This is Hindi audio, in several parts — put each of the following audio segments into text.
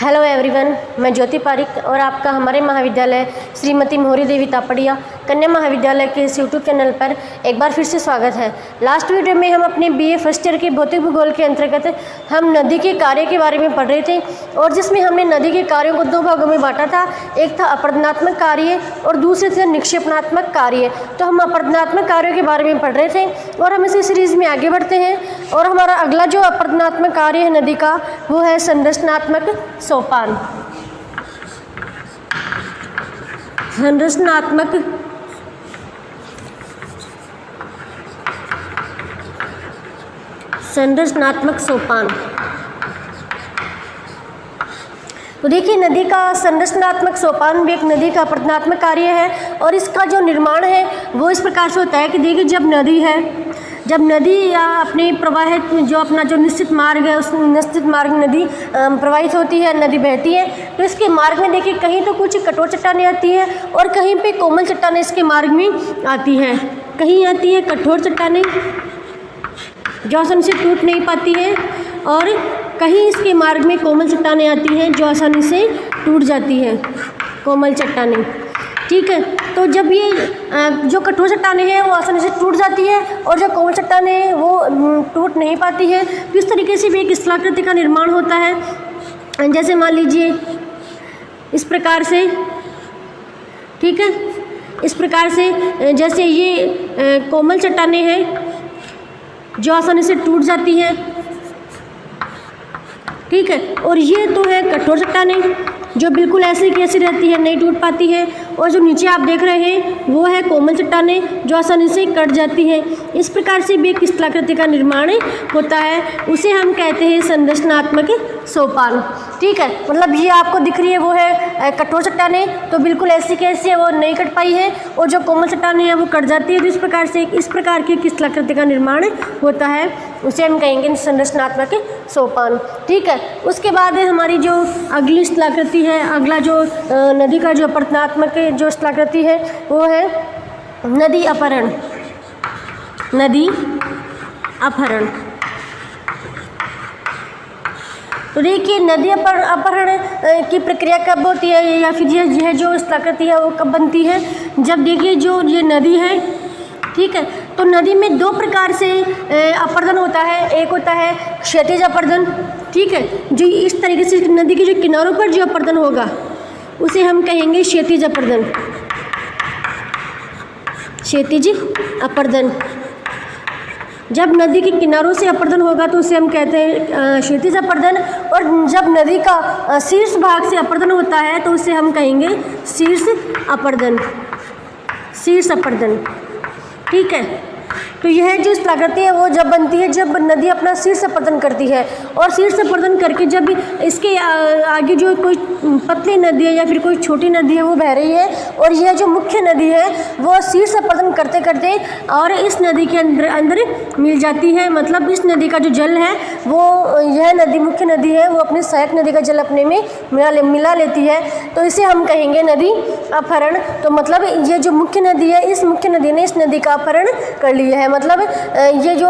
हेलो एवरीवन, मैं ज्योति पारिक और आपका हमारे महाविद्यालय श्रीमती मोहरी देवी तापड़िया कन्या महाविद्यालय के इस यूट्यूब चैनल पर एक बार फिर से स्वागत है। लास्ट वीडियो में हम अपने बीए फर्स्ट ईयर के भौतिक भूगोल के अंतर्गत हम नदी के कार्य के बारे में पढ़ रहे थे और जिसमें हमने नदी के कार्यों को दो भागों में बांटा था। एक था अपरदनात्मक कार्य और दूसरे थे निक्षेपणात्मक कार्य। तो हम अपरदनात्मक कार्यों के बारे में पढ़ रहे थे और हम इसी सीरीज़ में आगे बढ़ते हैं और हमारा अगला जो अपरदनात्मक कार्य है नदी का वो है संरचनात्मक सोपान। संरचनात्मक सोपान। तो देखिए, नदी का संरचनात्मक सोपान भी एक नदी का अपरदनात्मक कार्य है और इसका जो निर्माण है वो इस प्रकार से होता है कि देखिए, जब नदी या अपने प्रवाहित जो अपना जो निश्चित मार्ग है उस निश्चित मार्ग में नदी प्रवाहित होती है, नदी बहती है, तो इसके मार्ग में देखिए कहीं तो कुछ कठोर चट्टानें आती है और कहीं पे कोमल चट्टानें इसके मार्ग में आती है। कहीं आती है कठोर चट्टानें जो आसानी से टूट नहीं पाती है और कहीं इसके मार्ग में कोमल चट्टानें आती हैं जो आसानी से टूट जाती है, कोमल चट्टानें। ठीक है, तो जब ये जो कठोर चट्टानें हैं वो आसानी से टूट जाती है और जो कोमल चट्टानें हैं वो टूट नहीं पाती है। तो इस तरीके से भी एक स्थलाकृति का निर्माण होता है। जैसे मान लीजिए इस प्रकार से, ठीक है, इस प्रकार से जैसे ये कोमल चट्टानें हैं जो आसानी से टूट जाती हैं, ठीक है, और ये तो है कठोर चट्टानें जो बिल्कुल ऐसी की ऐसी रहती है, नहीं टूट पाती है। और जो नीचे आप देख रहे हैं वो है कोमल चट्टानें जो आसानी से कट जाती है। इस प्रकार से भी एक स्थलाकृति का निर्माण होता है, उसे हम कहते हैं संरचनात्मक सोपान। ठीक है, मतलब ये आपको दिख रही है वो है कठोर चट्टानें, तो बिल्कुल ऐसी की ऐसी है, वो नहीं कट पाई है, और जो कोमल चट्टानें हैं वो कट जाती है। तो इस प्रकार की स्थलाकृति का निर्माण होता है, उसे हम कहेंगे संरचनात्मक सोपान। ठीक है, उसके बाद हमारी जो अगली स्थलाकृति है, अगला जो नदी का जो अपरदनात्मक जो स्थलाकृति है वो है नदी अपहरण। नदी अपहरण। तो देखिए, नदी अपहरण की प्रक्रिया कब होती है या फिर यह जो स्थलाकृति है वो कब बनती है? जब देखिए जो ये नदी है, ठीक है, तो नदी में दो प्रकार से अपरदन होता है। एक होता है क्षैतिज अपरदन, ठीक है, जो इस तरीके से नदी के जो किनारों पर जो अपरदन होगा उसे हम कहेंगे क्षैतिज अपरदन। क्षैतिज अपरदन। जब नदी के किनारों से अपरदन होगा तो उसे हम कहते हैं क्षैतिज अपरदन, और जब नदी का शीर्ष भाग से अपरदन होता है तो उसे हम कहेंगे शीर्ष अपरदन। शीर्ष अपरदन, ठीक है। तो यह जो स्थलाकृति है वो जब बनती है जब नदी अपना शीर्ष अपरदन करती है, और शीर्ष अपरदन करके जब इसके आगे जो कोई पतली नदी है या फिर कोई छोटी नदी है वो बह रही है, और यह जो मुख्य नदी है वो शीर्ष अपरदन करते करते और इस नदी के अंदर मिल जाती है। मतलब इस नदी का जो जल है वो, यह नदी मुख्य नदी है वो अपने सहायक नदी का जल अपने में मिला लेती है, तो इसे हम कहेंगे नदी अपहरण। तो मतलब ये जो मुख्य नदी है, इस मुख्य नदी ने इस नदी का अपहरण कर लिया है। मतलब ये जो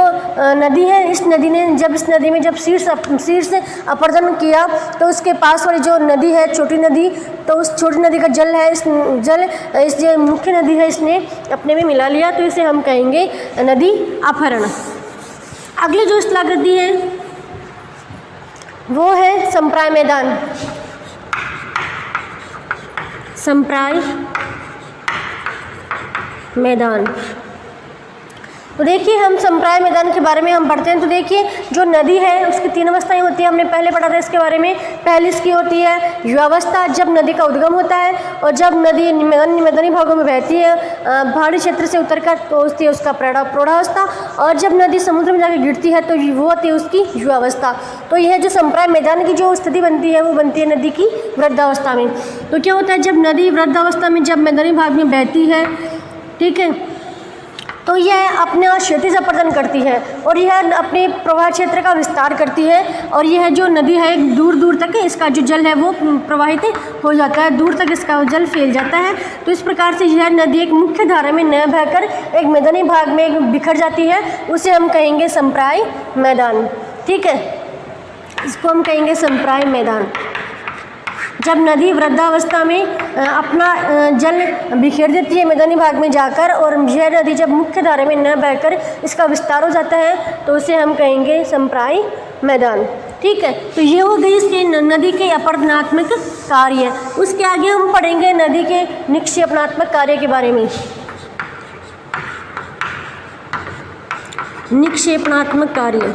नदी है, इस नदी ने इस नदी में जब शीर्ष अपरदन किया तो उसके पास वाली जो नदी है, छोटी नदी, तो उस छोटी नदी का जल है, इस जो मुख्य नदी है इसने अपने में मिला लिया, तो इसे हम कहेंगे नदी अपहरण। अगली जो स्थलाकृति है वो है संप्राय मैदान। संप्राय मैदान। तो देखिए, हम संप्राय मैदान के बारे में हम पढ़ते हैं। तो देखिए, जो नदी है उसकी तीन अवस्थाएं होती हैं, हमने पहले पढ़ा था इसके बारे में। पहली इसकी होती है युवावस्था, जब नदी का उद्गम होता है और जब नदी मैदानी भागों में बहती है, पहाड़ी क्षेत्र से उतरकर पहुँचती है उसका प्रौढ़ावस्था, और जब नदी समुद्र में जाकर गिरती है तो वो होती है उसकी युवावस्था। तो यह जो संप्राय मैदान की जो स्थिति बनती है वो बनती है नदी की वृद्धावस्था में। तो क्या होता है, जब नदी वृद्धावस्था में जब मैदानी भाग में बहती है, ठीक है, तो यह अपना क्षैतिज अपरदन करती है और यह अपने प्रवाह क्षेत्र का विस्तार करती है, और यह जो नदी है दूर दूर तक इसका जो जल है वो प्रवाहित हो जाता है, दूर तक इसका जल फैल जाता है। तो इस प्रकार से यह नदी एक मुख्य धारा में न बहकर एक मैदानी भाग में बिखर जाती है, उसे हम कहेंगे संप्राय मैदान। ठीक है, इसको हम कहेंगे संप्राय मैदान। जब नदी वृद्धावस्था में अपना जल बिखेर देती है मैदानी भाग में जाकर, और यह नदी जब मुख्य धारा में न बहकर इसका विस्तार हो जाता है तो उसे हम कहेंगे समप्राय मैदान। ठीक है, तो ये हो गई इसके नदी के अपरदनात्मक कार्य। उसके आगे हम पढ़ेंगे नदी के निक्षेपणात्मक कार्य के बारे में। निक्षेपणात्मक कार्य,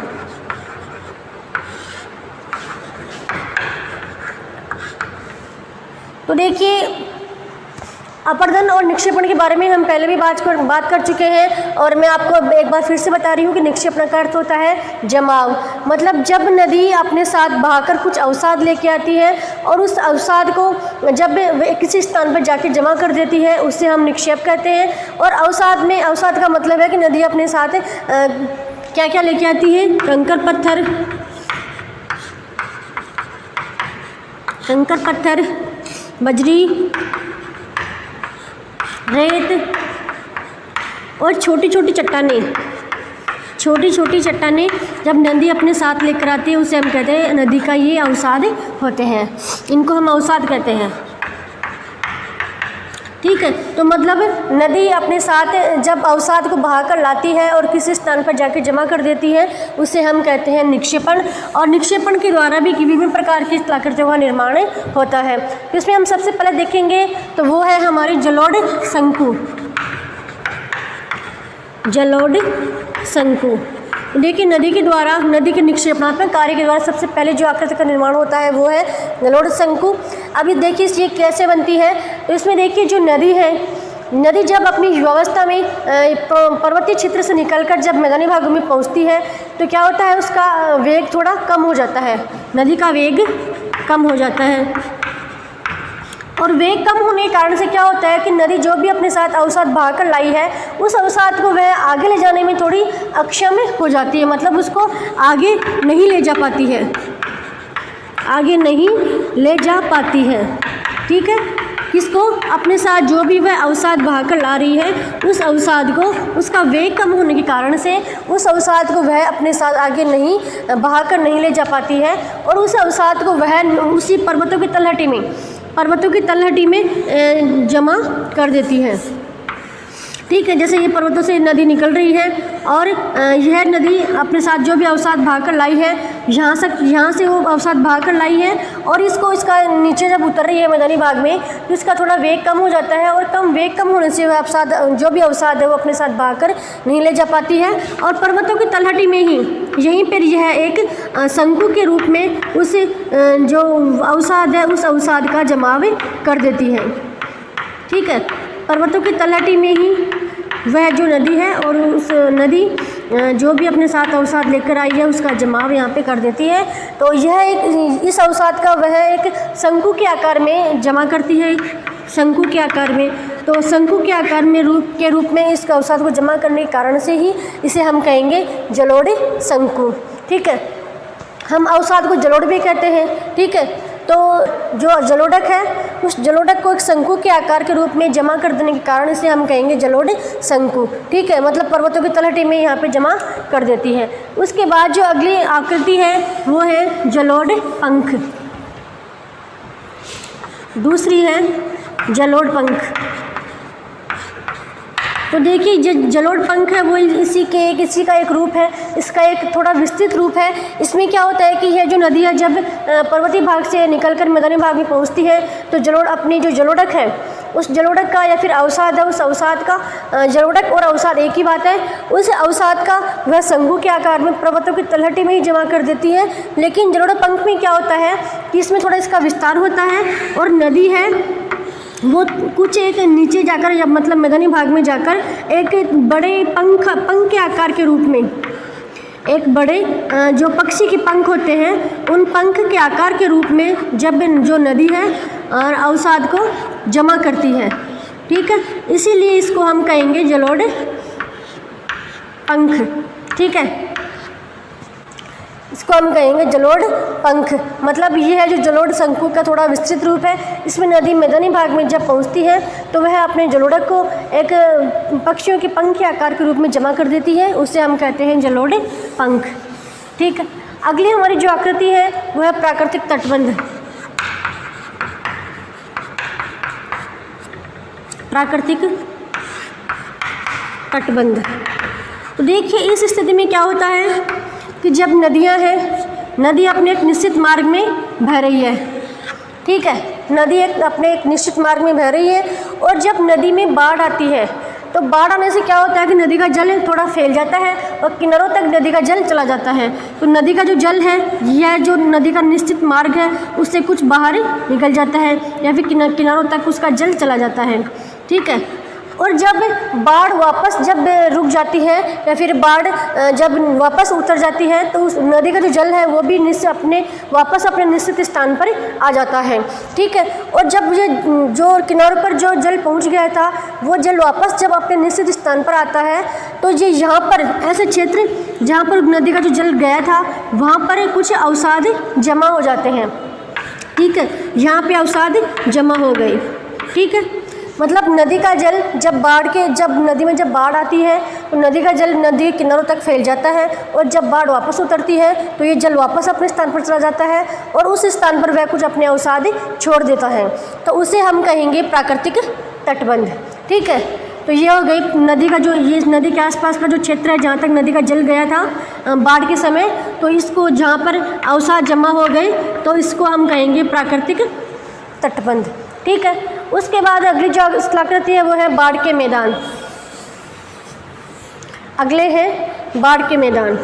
तो देखिए अपर्दन और निक्षेपण के बारे में हम पहले भी बात कर चुके हैं, और मैं आपको एक बार फिर से बता रही हूँ कि निक्षेपण का अर्थ होता है जमाव। मतलब जब नदी अपने साथ बहाकर कुछ अवसाद लेके आती है और उस अवसाद को जब किसी स्थान पर जाके जमा कर देती है उसे हम निक्षेप कहते हैं। और अवसाद का मतलब है कि नदी अपने साथ क्या क्या लेके आती है, कंकर पत्थर, बजरी, रेत और छोटी छोटी चट्टानें जब नदी अपने साथ लेकर आती है उसे हम कहते हैं नदी का ये अवसाद होते हैं, इनको हम अवसाद कहते हैं। ठीक है, तो मतलब नदी अपने साथ जब अवसाद को बहाकर लाती है और किसी स्थान पर जाकर जमा कर देती है उसे हम कहते हैं निक्षेपण। और निक्षेपण के द्वारा भी विभिन्न प्रकार की कलाकृतियों का निर्माण होता है। तो इसमें हम सबसे पहले देखेंगे तो वो है हमारी जलोढ़ शंकु। देखिए नदी के निक्षेपणात्मक कार्य के द्वारा सबसे पहले जो आकृति का निर्माण होता है वो है जलोढ़ शंकु। अभी देखिए ये कैसे बनती है, तो इसमें देखिए जो नदी जब अपनी युवावस्था में पर्वतीय क्षेत्र से निकलकर जब मैदानी भागों में पहुंचती है तो क्या होता है, उसका वेग थोड़ा कम हो जाता है, नदी का वेग कम हो जाता है। और वेग कम होने के कारण से क्या होता है कि नदी जो भी अपने साथ अवसाद बहाकर लाई है उस अवसाद को वह आगे ले जाने में थोड़ी अक्षम हो जाती है, मतलब उसको आगे नहीं ले जा पाती है। ठीक है, किसको, अपने साथ जो भी वह अवसाद बहाकर ला रही है उस अवसाद को, उसका वेग कम होने के कारण से उस अवसाद को वह अपने साथ आगे नहीं बहाकर नहीं ले जा पाती है, और उस अवसाद को वह उसी पर्वतों की तलहटी में जमा कर देती है। ठीक है, जैसे ये पर्वतों से नदी निकल रही है और यह नदी अपने साथ जो भी अवसाद बहाकर लाई है यहाँ से वो अवसाद बहाकर लाई है, और इसका नीचे जब उतर रही है मैदानी भाग में तो इसका थोड़ा वेग कम हो जाता है, और वेग कम होने से वह अवसाद जो भी अवसाद है वो अपने साथ बहाकर नहीं ले जा पाती है, और पर्वतों की तलहटी में ही यहीं पर यह एक शंकु के रूप में उस जो अवसाद है उस अवसाद का जमाव कर देती है। ठीक है, पर्वतों की तलहटी में ही वह जो नदी है और उस नदी जो भी अपने साथ अवसाद लेकर आई है उसका जमाव यहाँ पे कर देती है। तो यह इस अवसाद का वह एक शंकु के आकार में जमा करती है, शंकु के आकार में। तो शंकु के आकार में रूप में इस अवसाद को जमा करने के कारण से ही इसे हम कहेंगे जलोढ़ शंकु। ठीक है, हम अवसाद को जलोढ़ भी कहते हैं। ठीक है, तो जो जलोढ़क है उस जलोढ़क को एक शंकु के आकार के रूप में जमा कर देने के कारण इसे हम कहेंगे जलोढ़ शंकु। ठीक है, मतलब पर्वतों की तलहटी में यहाँ पे जमा कर देती है। उसके बाद जो अगली आकृति है वो है जलोढ़ पंख। दूसरी है जलोढ़ पंख। तो देखिए जो जलोढ़ पंख है वो इसी का एक रूप है, इसका एक थोड़ा विस्तृत रूप है। इसमें क्या होता है कि यह जो नदी है जब पर्वतीय भाग से निकलकर मैदानी भाग में पहुंचती है तो अपनी जो जलोढ़क है उस जलोढ़क का या फिर अवसाद है उस अवसाद का, जलोढ़क और अवसाद एक ही बात है, उस अवसाद का वह शंकु के आकार में पर्वतों की तलहटी में ही जमा कर देती है। लेकिन जलोढ़ पंख में क्या होता है कि इसमें थोड़ा इसका विस्तार होता है और नदी है वो कुछ एक नीचे जाकर या मतलब मैदानी भाग में जाकर एक बड़े पंख के आकार के रूप में, एक बड़े जो पक्षी के पंख होते हैं उन पंख के आकार के रूप में जब जो नदी है और अवसाद को जमा करती है। ठीक है, इसीलिए इसको हम कहेंगे जलोढ़ पंख। ठीक है, इसको हम कहेंगे जलोढ़ पंख। मतलब ये है जो जलोढ़ शंकु का थोड़ा विस्तृत रूप है। इसमें नदी मैदानी भाग में जब पहुंचती है तो वह अपने जलोढ़क को एक पक्षियों के पंख के आकार के रूप में जमा कर देती है, उसे हम कहते हैं जलोढ़ पंख। ठीक है, अगली हमारी जो आकृति है वह है प्राकृतिक तटबंध। प्राकृतिक तटबंध। तो देखिए इस स्थिति में क्या होता है कि जब नदियां हैं, नदी अपने एक निश्चित मार्ग में बह रही है, ठीक है, नदी अपने एक निश्चित मार्ग में बह रही है, और जब नदी में बाढ़ आती है तो बाढ़ आने से क्या होता है कि नदी का जल थोड़ा फैल जाता है और किनारों तक नदी का जल चला जाता है। तो नदी का जो जल है, यह जो नदी का निश्चित मार्ग है उससे कुछ बाहर निकल जाता है या फिर किनारों तक उसका जल चला जाता है, ठीक है। और जब बाढ़ वापस जब रुक जाती है या फिर बाढ़ जब वापस उतर जाती है तो उस नदी का जो जल है वो भी वापस अपने निश्चित स्थान पर आ जाता है, ठीक है। और जब ये जो किनारों पर जो जल पहुंच गया था वो जल वापस जब अपने निश्चित स्थान पर आता है तो ये यहाँ पर ऐसे क्षेत्र जहाँ पर नदी का जो जल गया था वहाँ पर कुछ अवसाद जमा हो जाते हैं, ठीक है। यहाँ पे अवसाद जमा हो गई, ठीक है। मतलब नदी का जल जब नदी में जब बाढ़ आती है तो नदी का जल नदी के किनारों तक फैल जाता है, और जब बाढ़ वापस उतरती है तो ये जल वापस अपने स्थान पर चला जाता है और उस स्थान पर वह कुछ अपने अवसाद छोड़ देता है, तो उसे हम कहेंगे प्राकृतिक तटबंध, ठीक है। तो ये हो गई नदी का जो, ये नदी के आसपास का जो क्षेत्र है जहाँ तक नदी का जल गया था बाढ़ के समय, तो इसको जहाँ पर अवसाद जमा हो गए तो इसको हम कहेंगे प्राकृतिक तटबंध, ठीक है। उसके बाद अगली जो स्थलाकृति है वो है बाढ़ के मैदान। अगले हैं बाढ़ के मैदान।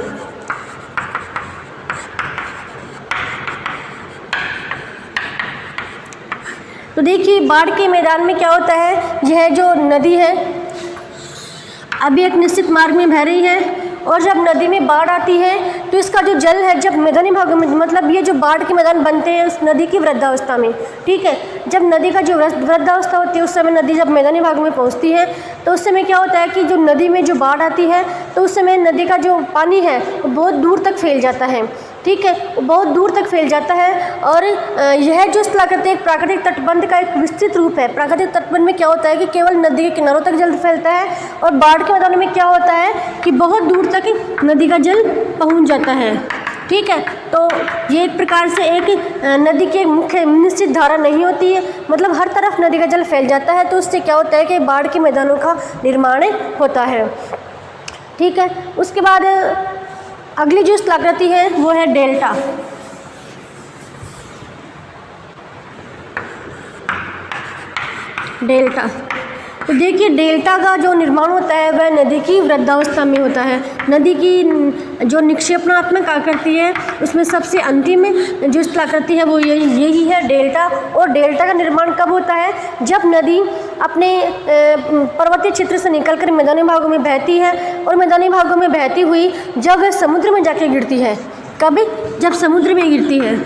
तो देखिए बाढ़ के मैदान में क्या होता है, यह जो नदी है अभी एक निश्चित मार्ग में बह रही है, और जब नदी में बाढ़ आती है तो इसका जो जल है जब मैदानी भागों में, मतलब ये जो बाढ़ के मैदान बनते हैं उस नदी की वृद्धावस्था में, ठीक है। जब नदी का जो वृद्धावस्था होती है उस समय नदी जब मैदानी भागों में पहुंचती है तो उस समय क्या होता है कि जो नदी में जो बाढ़ आती है तो उस समय नदी का जो पानी है वो बहुत दूर तक फैल जाता है, ठीक है, वो बहुत दूर तक फैल जाता है। और यह जो स्थलाकृति एक प्राकृतिक तटबंध का एक विस्तृत रूप है। प्राकृतिक तटबंध में क्या होता है कि केवल नदी के किनारों तक जल फैलता है, और बाढ़ के मैदानों में क्या होता है कि बहुत दूर तक नदी का जल पहुंच जाता है, ठीक है। तो ये एक प्रकार से एक नदी की मुख्य निश्चित धारा नहीं होती है, मतलब हर तरफ नदी का जल फैल जाता है, तो उससे क्या होता है कि बाढ़ के मैदानों का निर्माण होता है, ठीक है। उसके बाद अगली जो स्थलाकृति है वो है डेल्टा। डेल्टा, तो देखिए डेल्टा का जो निर्माण होता है वह नदी की वृद्धावस्था में होता है। नदी की जो निक्षेपणात्मक आकृति है उसमें सबसे अंतिम जो स्थलाकृति है वो यही है डेल्टा। और डेल्टा का निर्माण कब होता है, जब नदी अपने पर्वतीय क्षेत्र से निकलकर मैदानी भागों में बहती है, और मैदानी भागों में बहती हुई जब वह समुद्र में जाके गिरती है। कब, जब समुद्र में गिरती है,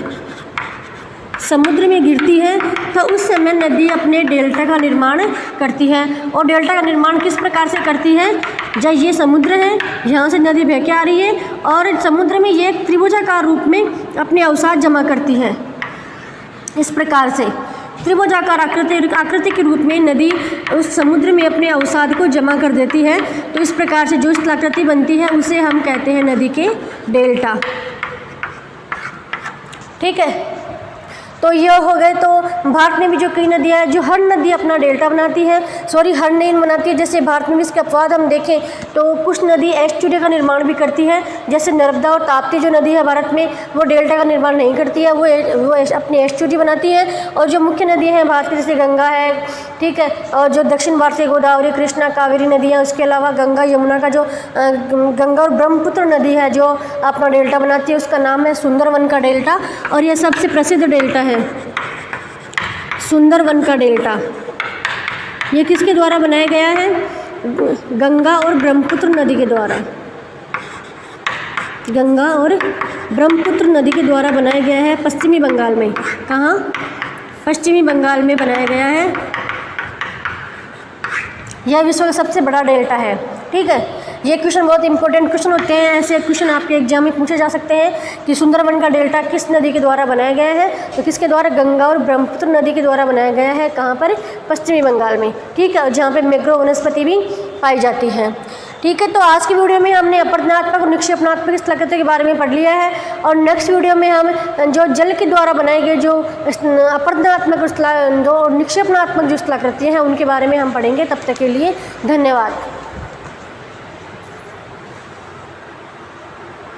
समुद्र में गिरती है तो उस समय नदी अपने डेल्टा का निर्माण करती है। और डेल्टा का निर्माण किस प्रकार से करती है, जब ये समुद्र है, यहाँ से नदी बह के आ रही है और समुद्र में ये एक त्रिभुजाकार रूप में अपने अवसाद जमा करती है। इस प्रकार से त्रिभुजाकार आकृति के रूप में नदी उस समुद्र में अपने अवसाद को जमा कर देती है। तो इस प्रकार से जो स्थलाकृति बनती है उसे हम कहते हैं नदी के डेल्टा, ठीक है। तो यह हो गए। तो भारत में भी जो कई नदियाँ हैं, जो हर नदी अपना डेल्टा बनाती है, हर नहीं बनाती है। जैसे भारत में भी इसके अपवाद हम देखें तो कुछ नदी एस्चुरी का निर्माण भी करती है, जैसे नर्मदा और ताप्ती जो नदी है भारत में वो डेल्टा का निर्माण नहीं करती है, वो अपनी एस्चुरी बनाती है। और जो मुख्य नदियाँ हैं भारत की, जैसे गंगा है, ठीक है, और जो दक्षिण भारत से गोदावरी, कृष्णा, कावेरी नदियाँ, उसके अलावा गंगा, यमुना का जो गंगा और ब्रह्मपुत्र नदी है जो अपना डेल्टा बनाती है, उसका नाम है सुंदरवन का डेल्टा। और यह सबसे प्रसिद्ध डेल्टा है सुंदरवन का डेल्टा। ये किसके द्वारा बनाया गया है, गंगा और ब्रह्मपुत्र नदी के द्वारा, गंगा और ब्रह्मपुत्र नदी के द्वारा बनाया गया है पश्चिमी बंगाल में। कहाँ, पश्चिमी बंगाल में बनाया गया है। यह विश्व का सबसे बड़ा डेल्टा है, ठीक है। ये क्वेश्चन बहुत इंपॉर्टेंट क्वेश्चन होते हैं, ऐसे क्वेश्चन आपके एग्जाम में पूछे जा सकते हैं कि सुंदरवन का डेल्टा किस नदी के द्वारा बनाया गया है, तो किसके द्वारा, गंगा और ब्रह्मपुत्र नदी के द्वारा बनाया गया है। कहाँ पर, पश्चिमी बंगाल में, ठीक है, जहाँ पे मैंग्रोव वनस्पति भी पाई जाती है। ठीक है, तो आज की वीडियो में हमने अपरदनात्मक और निक्षेपणात्मक स्थलाकृति के बारे में पढ़ लिया है, और नेक्स्ट वीडियो में हम जो जल के द्वारा बनाए गए जो अपरदनात्मक और निक्षेपणात्मक जो स्थलाकृतियाँ हैं उनके बारे में हम पढ़ेंगे। तब तक के लिए धन्यवाद।